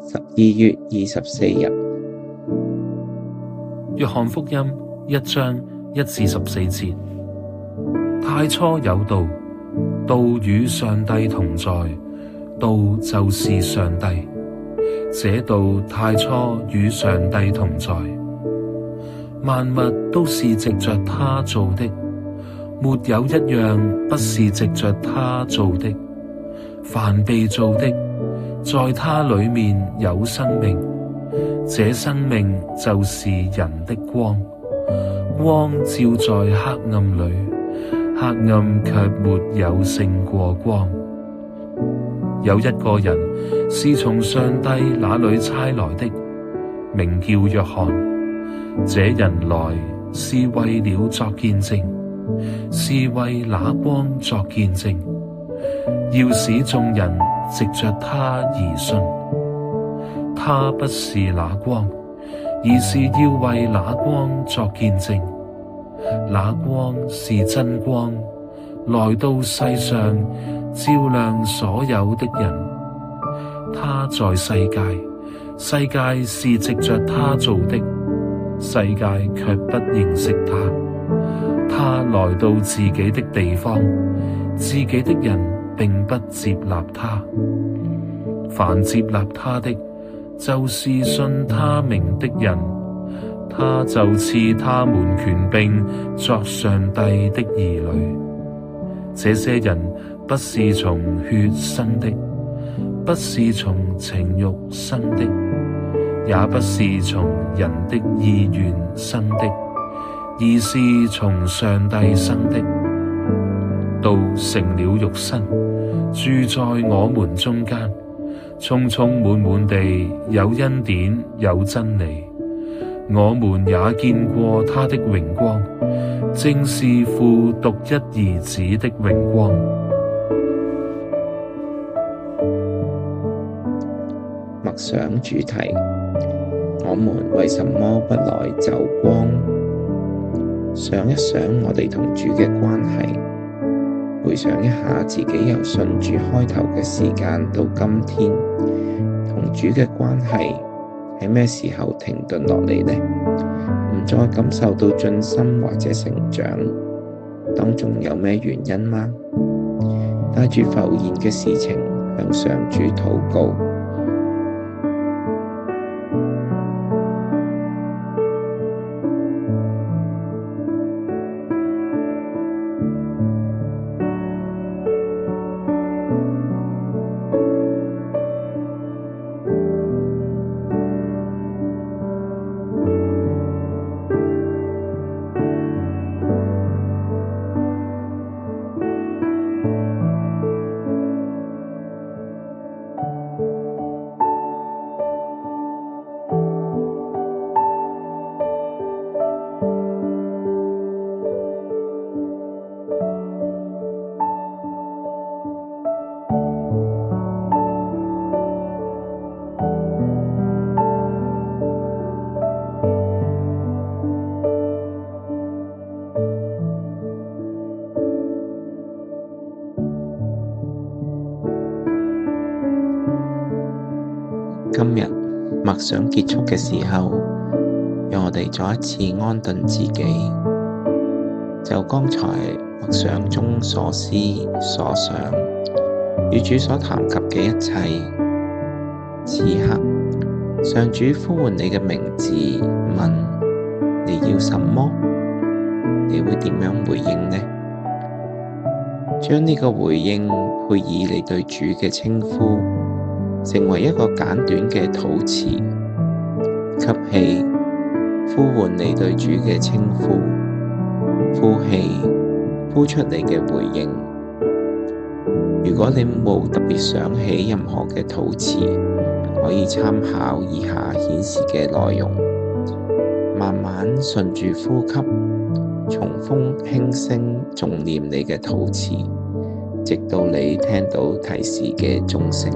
12月24日，約翰福音1章1至14節。太初有道，道與上帝同在，道就是上帝。這道太初與上帝同在，萬物都是藉着他造的，沒有一樣不是藉着他造的。凡被造的，在他裡面有生命，這生命就是人的光。光照在黑暗裡，黑暗卻沒有勝過光。有一個人是從上帝那裡差來的，名叫約翰。這人來是為了作見證，是為那光作見證，要使眾人藉着他而信。他不是那光，而是要為那光作見證。那光是真光，來到世上，照亮所有的人。他在世界，世界是藉着他造的，世界卻不認識他。他來到自己的地方，自己的人並不接納他。凡接納他的，就是信他名的人，他就賜他們權柄作上帝的兒女。這些人不是從血生的，不是從情慾生的，也不是從人的意願生的，而是從上帝生的。道成了肉身，住在我們中間，充充滿滿地有恩典有真理。我們也見過他的榮光，正是父獨一兒子的榮光。默想主題：我們為什麼不來就光？想一想我哋同主嘅關係，回想一下自己由信主開頭嘅時間到今天，同主嘅關係喺咩時候停頓落嚟呢？唔再感受到進深或者成長，當中有咩原因嗎？帶住浮現嘅事情向上主禱告。今日默想結束嘅時候，讓我哋再一次安頓自己，就剛才默想中所思所想與主所談及嘅一切。此刻上主呼喚你嘅名字，問你要什麼，你會點樣回應呢？將呢個回應配以你對主嘅稱呼，成為一個簡短嘅禱詞。吸氣，呼喚你對主嘅稱呼；呼氣，呼出你嘅回應。如果你冇特別想起任何嘅禱詞，可以參考以下顯示嘅內容，慢慢順住呼吸，重複輕聲誦念你嘅禱詞，直到你聽到提示嘅鐘聲。